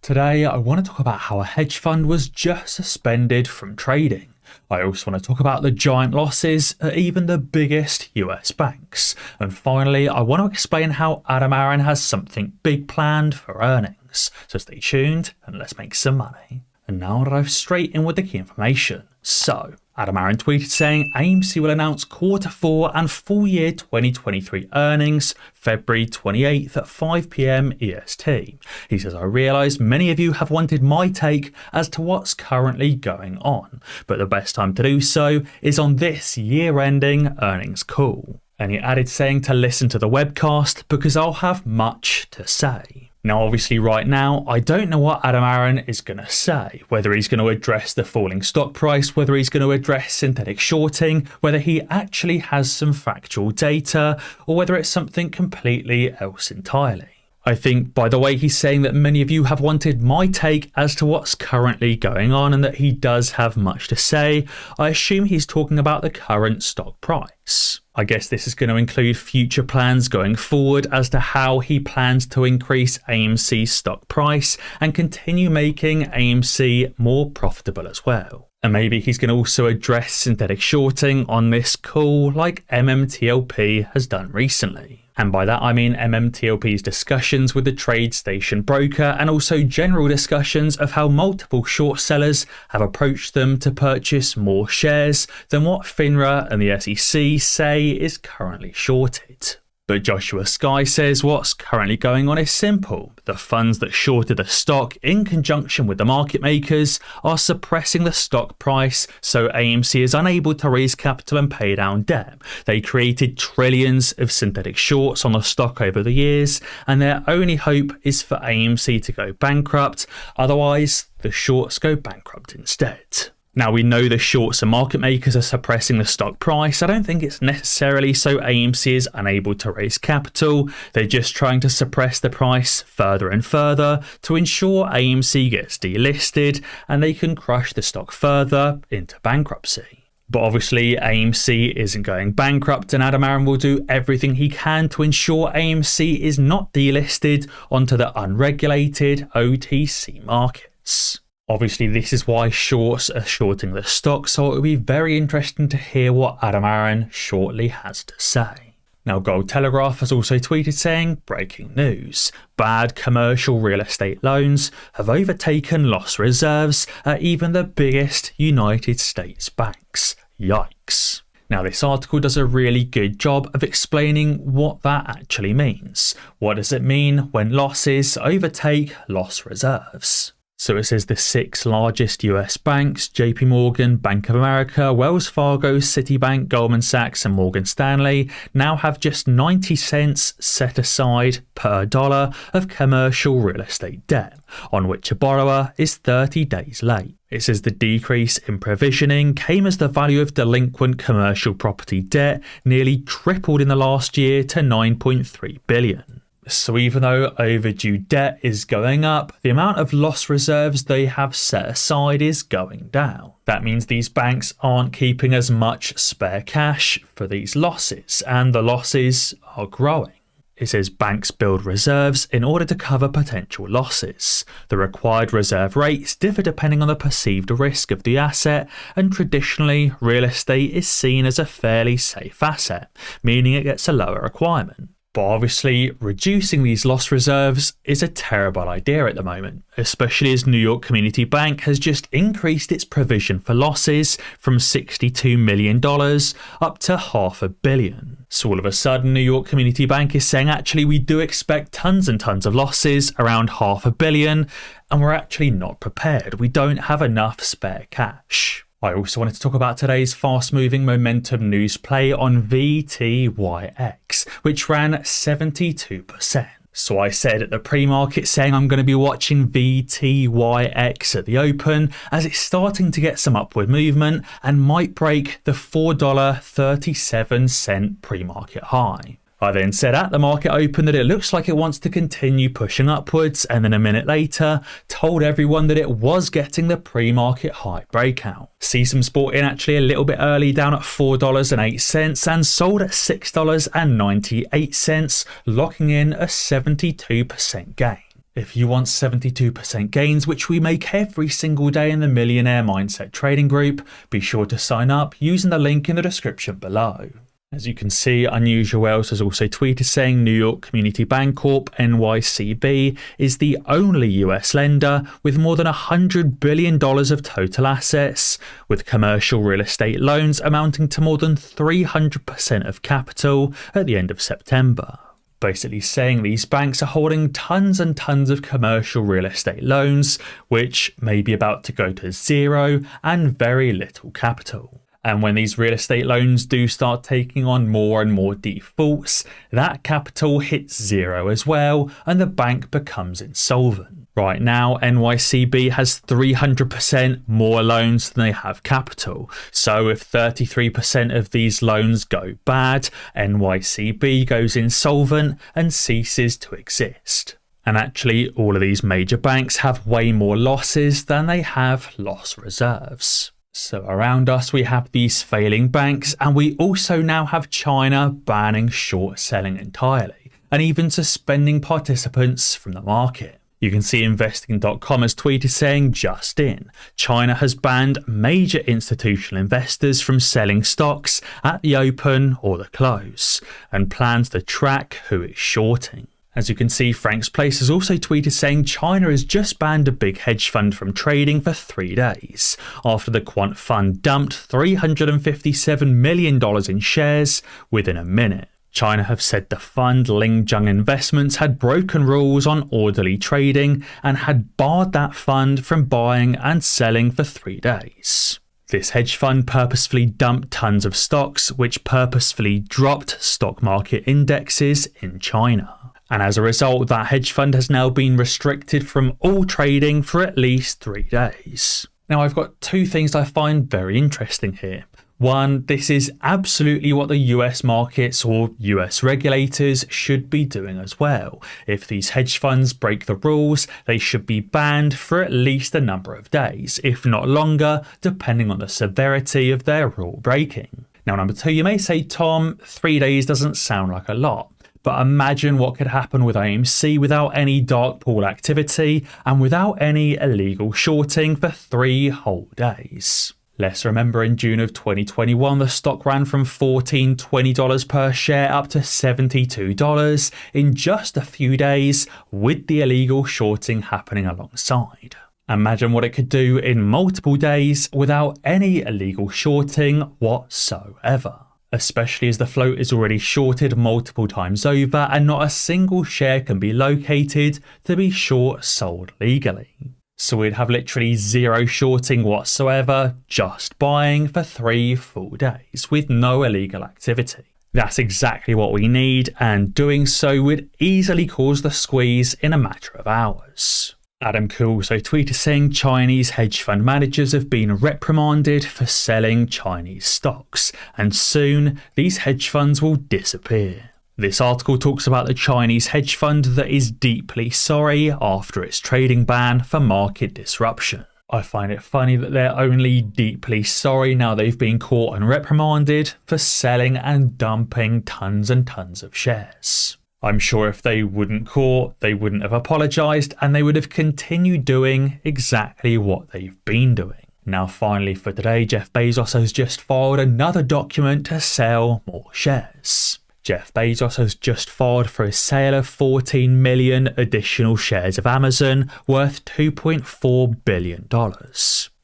Today, I want to talk about how a hedge fund was just suspended from trading. I also want to talk about the giant losses at even the biggest US banks. And finally, I want to explain how Adam Aron has something big planned for earnings. So stay tuned and let's make some money. And now I'll dive straight in with the key information. So, Adam Aron tweeted saying AMC will announce Q4 and full year 2023 earnings February 28th at 5 PM EST. He says, I realise many of you have wanted my take as to what's currently going on, but the best time to do so is on this year-ending earnings call. And he added saying to listen to the webcast because I'll have much to say. Now, obviously right now, I don't know what Adam Aron is going to say, whether he's going to address the falling stock price, whether he's going to address synthetic shorting, whether he actually has some factual data, or whether it's something completely else entirely. I think by the way he's saying that many of you have wanted my take as to what's currently going on and that he does have much to say, I assume he's talking about the current stock price. I guess this is going to include future plans going forward as to how he plans to increase AMC's stock price and continue making AMC more profitable as well. And maybe he's going to also address synthetic shorting on this call like MMTLP has done recently. And by that I mean MMTLP's discussions with the TradeStation broker and also general discussions of how multiple short sellers have approached them to purchase more shares than what FINRA and the SEC say is currently shorted. But Joshua Sky says what's currently going on is simple. The funds that shorted the stock in conjunction with the market makers are suppressing the stock price so AMC is unable to raise capital and pay down debt. They created trillions of synthetic shorts on the stock over the years and their only hope is for AMC to go bankrupt, otherwise the shorts go bankrupt instead. Now we know the shorts and market makers are suppressing the stock price. I don't think it's necessarily so AMC is unable to raise capital. They're just trying to suppress the price further and further to ensure AMC gets delisted and they can crush the stock further into bankruptcy. But obviously AMC isn't going bankrupt and Adam Aron will do everything he can to ensure AMC is not delisted onto the unregulated OTC markets. Obviously, this is why shorts are shorting the stock, so it will be very interesting to hear what Adam Aron shortly has to say. Now, Gold Telegraph has also tweeted saying, breaking news, bad commercial real estate loans have overtaken loss reserves at even the biggest United States banks. Yikes. Now, this article does a really good job of explaining what that actually means. What does it mean when losses overtake loss reserves? So it says the 6 largest US banks, JP Morgan, Bank of America, Wells Fargo, Citibank, Goldman Sachs and Morgan Stanley now have just 90 cents set aside per dollar of commercial real estate debt, on which a borrower is 30 days late. It says the decrease in provisioning came as the value of delinquent commercial property debt nearly tripled in the last year to $9.3 billion. So even though overdue debt is going up, the amount of loss reserves they have set aside is going down. That means these banks aren't keeping as much spare cash for these losses, and the losses are growing. It says banks build reserves in order to cover potential losses. The required reserve rates differ depending on the perceived risk of the asset, and traditionally, real estate is seen as a fairly safe asset, meaning it gets a lower requirement. But obviously, reducing these loss reserves is a terrible idea at the moment, especially as New York Community Bank has just increased its provision for losses from $62 million up to $500 million. So all of a sudden, New York Community Bank is saying, actually, we do expect tons and tons of losses, around $500 million, and we're actually not prepared. We don't have enough spare cash. I also wanted to talk about today's fast-moving momentum news play on VTYX, which ran 72%. So I said at the pre-market saying I'm going to be watching VTYX at the open as it's starting to get some upward movement and might break the $4.37 pre-market high. I then said at the market open that it looks like it wants to continue pushing upwards, and then a minute later told everyone that it was getting the pre-market high breakout. CSUM bought in actually a little bit early down at $4.08 and sold at $6.98, locking in a 72% gain. If you want 72% gains, which we make every single day in the Millionaire Mindset Trading Group, be sure to sign up using the link in the description below. As you can see, Unusual Whales has also tweeted saying New York Community Bancorp NYCB is the only US lender with more than $100 billion of total assets, with commercial real estate loans amounting to more than 300% of capital at the end of September. Basically saying these banks are holding tons and tons of commercial real estate loans, which may be about to go to zero and very little capital. And when these real estate loans do start taking on more and more defaults, that capital hits zero as well, and the bank becomes insolvent. Right now, NYCB has 300% more loans than they have capital. So if 33% of these loans go bad, NYCB goes insolvent and ceases to exist. And actually, all of these major banks have way more losses than they have loss reserves. So around us we have these failing banks, and we also now have China banning short selling entirely and even suspending participants from the market. You can see investing.com has tweeted saying just in, China has banned major institutional investors from selling stocks at the open or the close and plans to track who is shorting. As you can see, Frank's Place has also tweeted saying China has just banned a big hedge fund from trading for 3 days, after the quant fund dumped $357 million in shares within a minute. China have said the fund Lingjung Investments had broken rules on orderly trading and had barred that fund from buying and selling for 3 days. This hedge fund purposefully dumped tons of stocks, which purposefully dropped stock market indexes in China. And as a result, that hedge fund has now been restricted from all trading for at least 3 days. Now, I've got two things I find very interesting here. One, this is absolutely what the US markets or US regulators should be doing as well. If these hedge funds break the rules, they should be banned for at least a number of days, if not longer, depending on the severity of their rule breaking. Now, number two, you may say, Tom, 3 days doesn't sound like a lot. But imagine what could happen with AMC without any dark pool activity and without any illegal shorting for 3 whole days. Let's remember in June of 2021, the stock ran from $14, $20 per share up to $72 in just a few days, with the illegal shorting happening alongside. Imagine what it could do in multiple days without any illegal shorting whatsoever. Especially as the float is already shorted multiple times over and not a single share can be located to be short sold legally. So we'd have literally zero shorting whatsoever, just buying for 3 full days with no illegal activity. That's exactly what we need, and doing so would easily cause the squeeze in a matter of hours. Adam Kuhl also tweeted saying Chinese hedge fund managers have been reprimanded for selling Chinese stocks, and soon these hedge funds will disappear. This article talks about the Chinese hedge fund that is deeply sorry after its trading ban for market disruption. I find it funny that they're only deeply sorry now they've been caught and reprimanded for selling and dumping tons and tons of shares. I'm sure if they wouldn't caught, they wouldn't have apologised, and they would have continued doing exactly what they've been doing. Now finally for today, Jeff Bezos has just filed another document to sell more shares. Jeff Bezos has just filed for a sale of 14 million additional shares of Amazon worth $2.4 billion,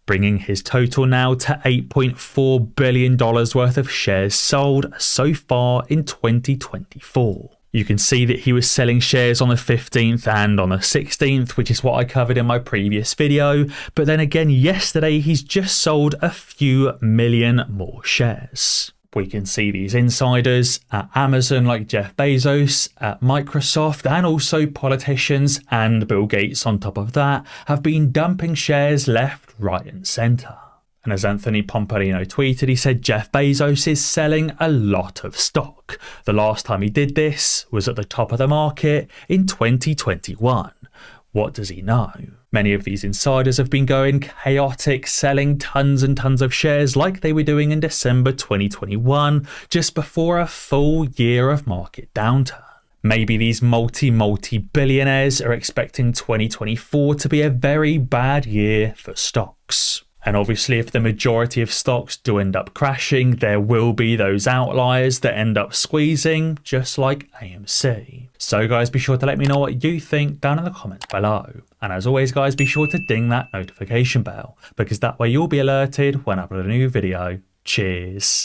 bringing his total now to $8.4 billion worth of shares sold so far in 2024. You can see that he was selling shares on the 15th and on the 16th, which is what I covered in my previous video. But then again, yesterday, he's just sold a few million more shares. We can see these insiders at Amazon like Jeff Bezos, at Microsoft, and also politicians and Bill Gates on top of that have been dumping shares left, right and centre. And as Anthony Pompolino tweeted, he said Jeff Bezos is selling a lot of stock. The last time he did this was at the top of the market in 2021. What does he know? Many of these insiders have been going chaotic, selling tons and tons of shares like they were doing in December 2021, just before a full year of market downturn. Maybe these multi-billionaires are expecting 2024 to be a very bad year for stocks. And obviously, if the majority of stocks do end up crashing, there will be those outliers that end up squeezing, just like AMC. So guys, be sure to let me know what you think down in the comments below. And as always guys, be sure to ding that notification bell, because that way you'll be alerted when I upload a new video. Cheers.